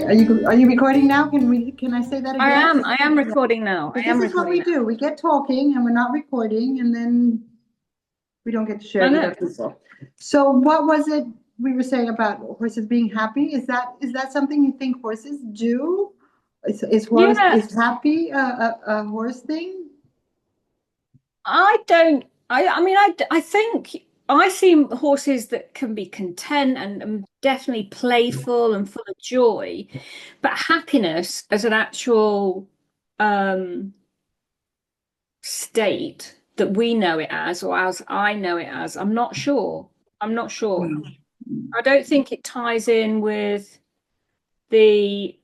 Are you recording now? Can I say that I again? am. I am recording now. But I this am is what recording we now. do. We get talking and we're not recording, and then we don't get to share I it with know. our people. So what was it we were saying about horses being happy? Is that something you think horses do? Yeah, Is happy a horse thing? I don't. I mean, I think I see horses that can be content and definitely playful and full of joy, but happiness as an actual um, state that we know it as, or as I know it as, I'm not sure. I'm not sure. Mm. I don't think it ties in with the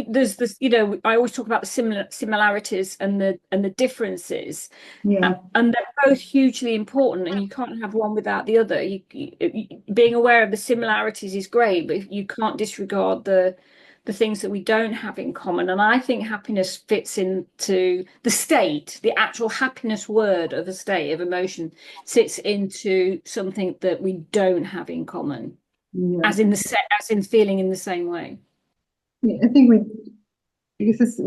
there's this, I always talk about the similarities and the differences, Yeah. and they're both hugely important, and you can't have one without the other. Being aware of the similarities is great, but you can't disregard the things that we don't have in common. And I think happiness fits into the state, the actual happiness word of a state of emotion sits into something that we don't have in common, Yeah. as in feeling in the same way. Yeah, I think because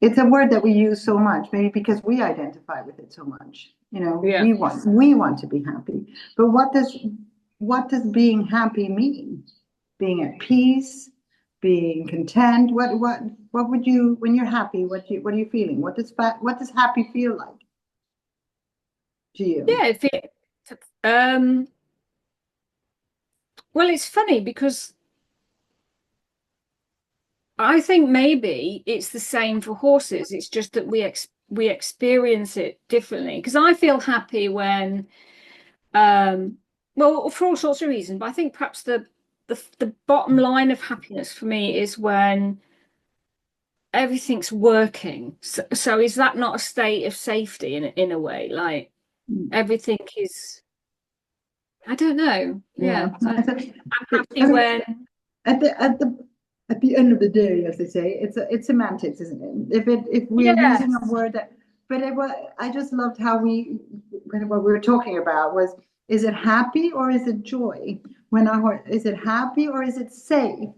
it's a word that we use so much, maybe because we identify with it so much. Yeah. We want to be happy. But what does being happy mean? Being at peace, being content. What would you, when you're happy, what are you feeling? What does happy feel like to you? Yeah, um, well, it's funny because I think maybe it's the same for horses. It's just that we experience it differently. Because I feel happy when, um, well, for all sorts of reasons, but I think perhaps the bottom line of happiness for me is when everything's working. So is that not a state of safety in a way? Like everything is, I don't know. Yeah. Yeah, I'm happy I mean, when. At the end of the day, as they say, it's semantics, isn't it? If we're using a Yes. word that, but I just loved how what we were talking about was, is it happy or is it joy? Is it happy or is it safe?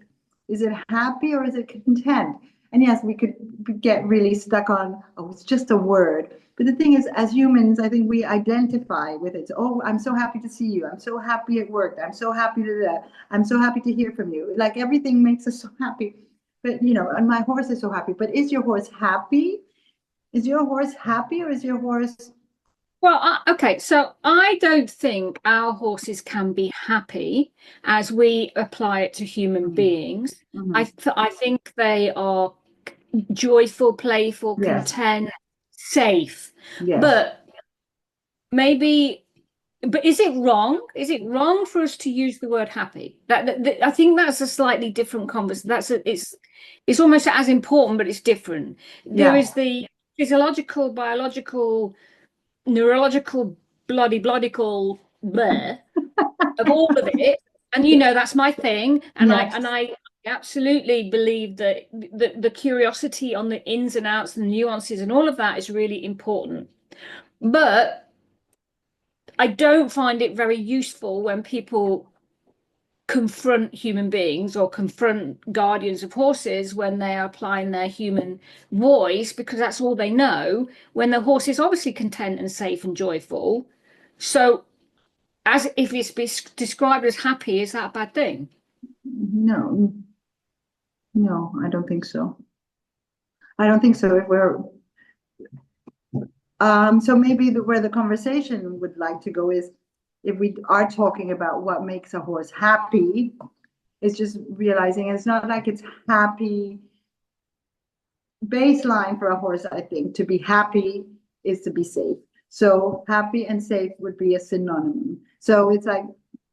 Is it happy or is it content? And yes, we could get really stuck on, oh, it's just a word. But the thing is, as humans, I think we identify with it. Oh, I'm so happy to see you. I'm so happy at work. I'm so happy to. I'm so happy to hear from you. Like everything makes us so happy. But and my horse is so happy. But is your horse happy? Is your horse happy or is your horse? Well, okay, so I don't think our horses can be happy as we apply it to human Mhm, beings. mhm. I think they are joyful, playful, Yes, content, safe. yes. But maybe, but is it wrong? Is it wrong for us to use the word happy? I think that's a slightly different conversation. It's almost as important, but it's different. There Yeah. is the physiological, biological, neurological, bloody bloodical bleh of all of it. And that's my thing. And I Yes. and I absolutely believe that the curiosity on the ins and outs and the nuances and all of that is really important. But I don't find it very useful when people confront human beings or confront guardians of horses when they are applying their human voice, because that's all they know, when the horse is obviously content and safe and joyful. So as if it's described as happy, is that a bad thing? No, no, I don't think so. I don't think so. If we're so maybe where the conversation would like to go is, if we are talking about what makes a horse happy, it's just realizing it's not like it's happy. Baseline for a horse, I think, to be happy is to be safe. So happy and safe would be a synonym. So it's like,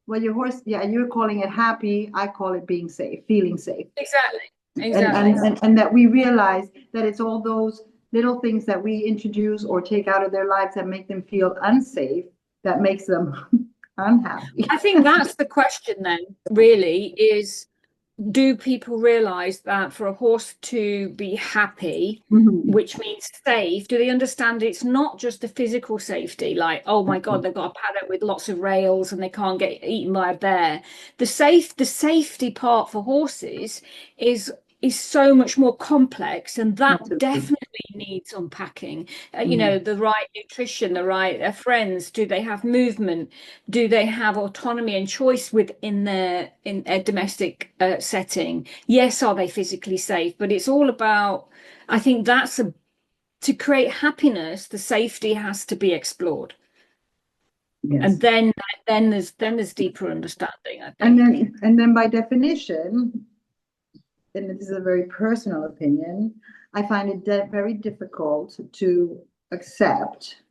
well, your horse, yeah, you're calling it happy. I call it being safe, feeling safe. Exactly. and and, Exactly. and, and that we realize that it's all those little things that we introduce or take out of their lives that make them feel unsafe, that makes them unhappy. I think that's the question then, really, is do people realize that for a horse to be happy, Mhm. which means safe, do they understand it's not just the physical safety, like, oh my God, they've got a paddock with lots of rails and they can't get eaten by a bear. The safety part for horses is so much more complex, and that Absolutely. definitely needs unpacking. Mhm. The right nutrition, the right friends. Do they have movement? Do they have autonomy and choice within their domestic setting? Yes, are they physically safe? But it's all about, I think to create happiness, the safety has to be explored. And Yes. then there's deeper understanding, I And think. then by definition, and this is a very personal opinion, I find it very difficult to accept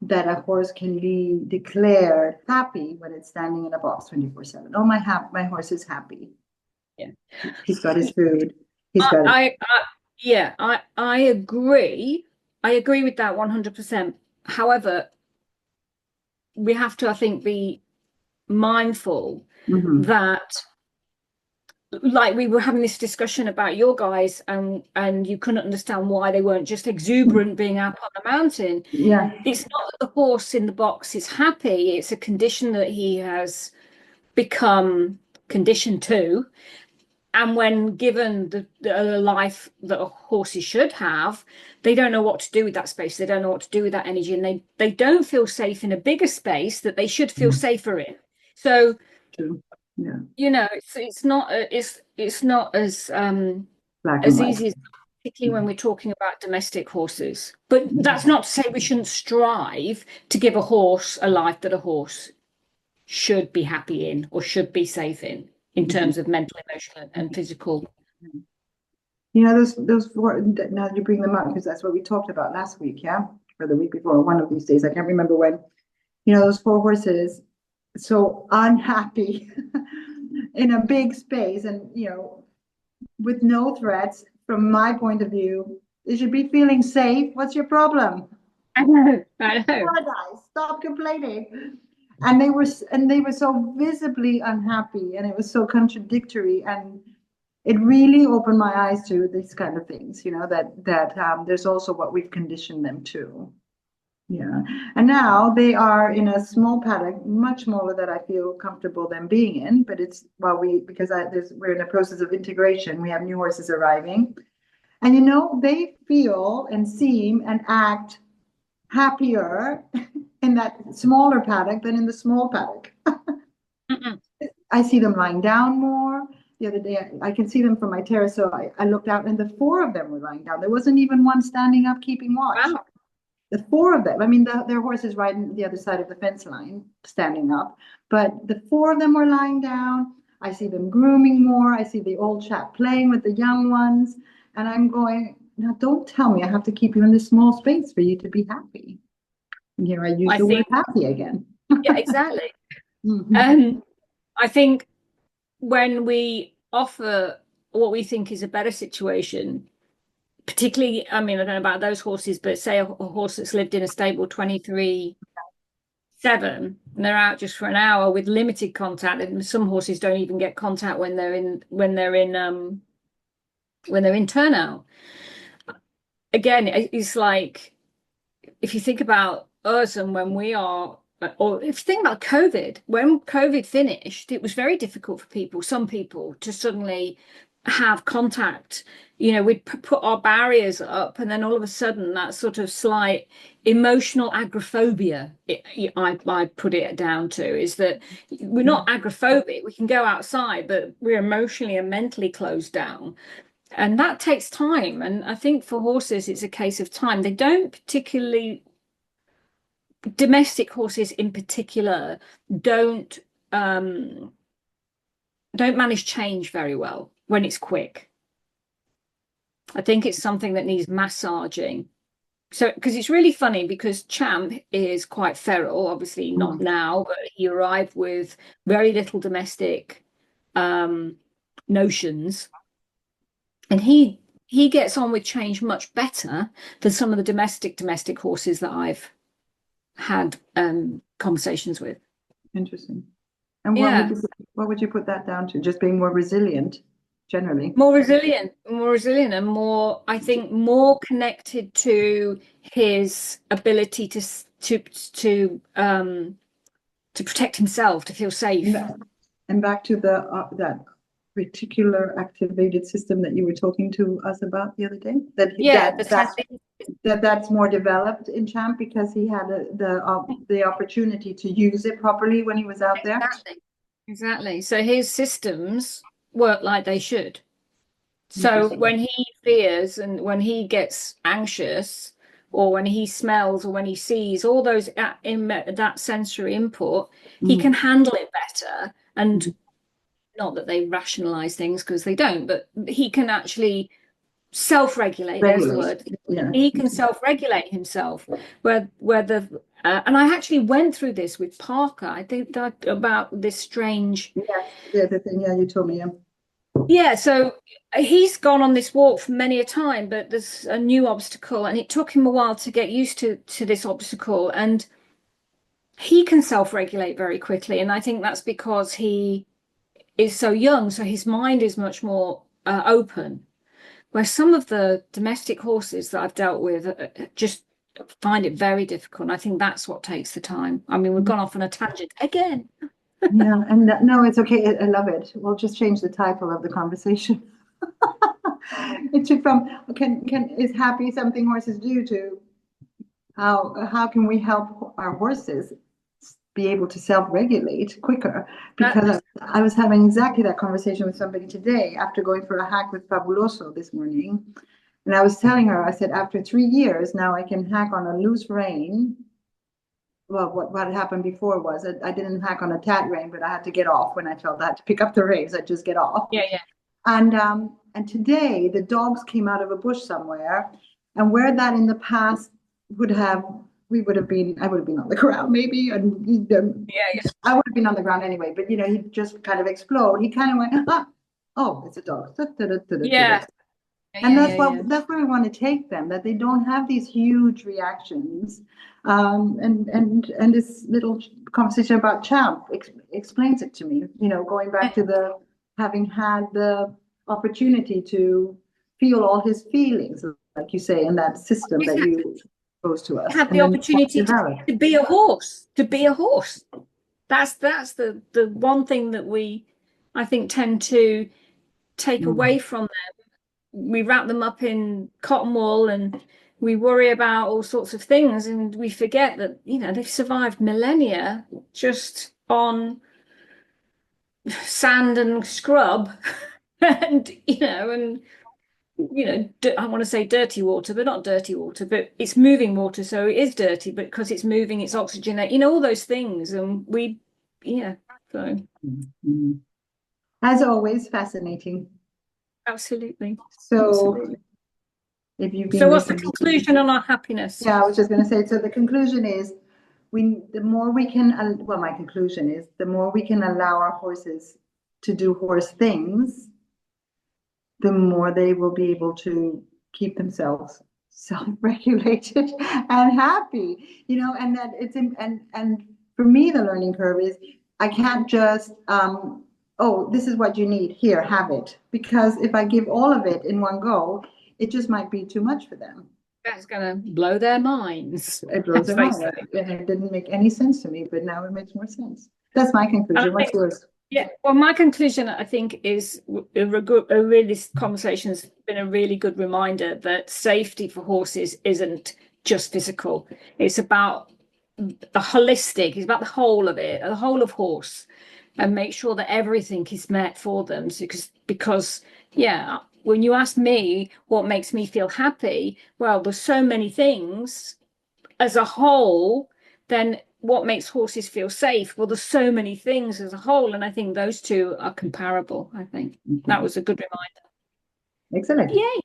that a horse can be declared happy when it's standing in a box 24/7. Oh, my horse is happy. Yeah. He's got his food. He's got it. Yeah, I agree. I agree with that 100%. However, we have to, I think, be mindful Mhm. that, like, we were having this discussion about your guys, and you couldn't understand why they weren't just exuberant being out on the mountain. Yeah. It's not that the horse in the box is happy, it's a condition that he has become conditioned to. And when given the life that horses should have, they don't know what to do with that space. They don't know what to do with that energy, and they don't feel safe in a bigger space that they should feel safer in. So, True. Yeah. it's not Black and as white. easy as, particularly when we're talking about domestic horses. But that's not to say we shouldn't strive to give a horse a life that a horse should be happy in or should be safe in Mhm. terms of mental, emotional, and physical. You know, those four, now that you bring them up, because that's what we talked about last week, yeah? Or the week before, one of these days, I can't remember when. You know, those four horses, so unhappy in a big space and, with no threats. From my point of view, they should be feeling safe. What's your problem? I know, I know. Paradise. Stop complaining. And they were so visibly unhappy, and it was so contradictory, and it really opened my eyes to these kind of things. That there's also what we've conditioned them to. Yeah. And now they are in a small paddock, much smaller than I feel comfortable them being in. But it's well, we're in a process of integration. We have new horses arriving, and they feel and seem and act happier in that smaller paddock than in the small paddock. Mm-mm. I see them lying down more. The other day, I can see them from my terrace, so I looked out, and the four of them were lying down. There wasn't even one standing up keeping watch. Wow. The four of them, I mean, their horses riding the other side of the fence line, standing up, but the four of them were lying down. I see them grooming more. I see the old chap playing with the young ones. And I'm going, now don't tell me I have to keep you in this small space for you to be happy. And here I use I the word think, happy again. yeah, exactly. Mhm. Um, I think when we offer what we think is a better situation, particularly, I mean, I don't know about those horses, but say a horse that's lived in a stable 23/7, and they're out just for an hour with limited contact, and some horses don't even get contact when they're in turnout. Again, it's like, if you think about us and when we are, or if you think about COVID, when COVID finished, it was very difficult for some people to suddenly have contact. We'd put our barriers up, and then all of a sudden, that sort of slight emotional agoraphobia, I put it down to, is that we're not agoraphobic. We can go outside, but we're emotionally and mentally closed down. And that takes time. And I think for horses, it's a case of time. They don't particularly, domestic horses in particular, don't um, don't manage change very well when it's quick. I think it's something that needs massaging. So, because it's really funny, because Champ is quite feral, obviously not Mhm. now, but he arrived with very little domestic um, notions. And he gets on with change much better than some of the domestic horses that I've had conversations with. Interesting. And Yeah. what would you put that down to? Just being more resilient? generally. More resilient, and more, I think, more connected to his ability to protect himself, to feel safe. And back to the that reticular activated system that you were talking to us about the other day. That's more developed in Champ because he had the opportunity to use it properly when he was out there. Exactly. So his systems work like they should. So when he fears and when he gets anxious, or when he smells or when he sees all those that sensory input, he can handle it better. And not that they rationalize things, because they don't, but he can actually self-regulate. There's the word. Yeah. He can self-regulate himself. And I actually went through this with Parker. I think that about this strange. Yeah, the thing. Yeah, you told me. Yeah, so he's gone on this walk for many a time, but there's a new obstacle, and it took him a while to get used to this obstacle. And he can self-regulate very quickly, and I think that's because he is so young, so his mind is much more open. Where some of the domestic horses that I've dealt with just find it very difficult. And I think that's what takes the time. I mean, we've gone off on a tangent again. Yeah, and no, it's okay. I love it. We'll just change the title of the conversation. It took from is happy something horses do to how can we help our horses be able to self-regulate quicker? Because I was having exactly that conversation with somebody today after going for a hack with Fabuloso this morning. And I was telling her, I said, after 3 years, now I can hack on a loose rein. Well, what happened before was I didn't hack on a tat rein, but I had to get off when I felt I had to pick up the reins. I just get off. Yeah. And today the dogs came out of a bush somewhere, and where that in the past I would have been on the ground maybe, and I would have been on the ground anyway. But he'd just kind of explode. He kind of went, oh, it's a dog. Yeah. And that's where we want to take them, that they don't have these huge reactions. And this little conversation about Champ explains it to me, going back to having had the opportunity to feel all his feelings, like you say, in that system that you proposed to us. Have the opportunity to be a horse, That's the one thing that we, I think, tend to take away from them. We wrap them up in cotton wool and we worry about all sorts of things, and we forget that they've survived millennia just on sand and scrub and I want to say dirty water, but not dirty water, but it's moving water, so it is dirty, but because it's moving, it's oxygenate, all those things. And so as always, fascinating. Absolutely. So what's the conclusion on our happiness? Yeah, I was just going to say, so the conclusion is the more we can allow our horses to do horse things, the more they will be able to keep themselves self-regulated and happy, and that it's and for me the learning curve is I can't just this is what you need, here, have it, because if I give all of it in one go, it just might be too much for them. That's gonna blow their minds. It blows their minds. And it didn't make any sense to me, but now it makes more sense. That's my conclusion. What's yours? Yeah, well, my conclusion, I think, is this conversation has been a really good reminder that safety for horses isn't just physical. It's about the holistic. It's about the whole of it, the whole of horse, and make sure that everything is met for them. Because when you ask me what makes me feel happy, well, there's so many things as a whole. Then what makes horses feel safe? Well, there's so many things as a whole, and I think those two are comparable. I think that was a good reminder. Excellent. Yay.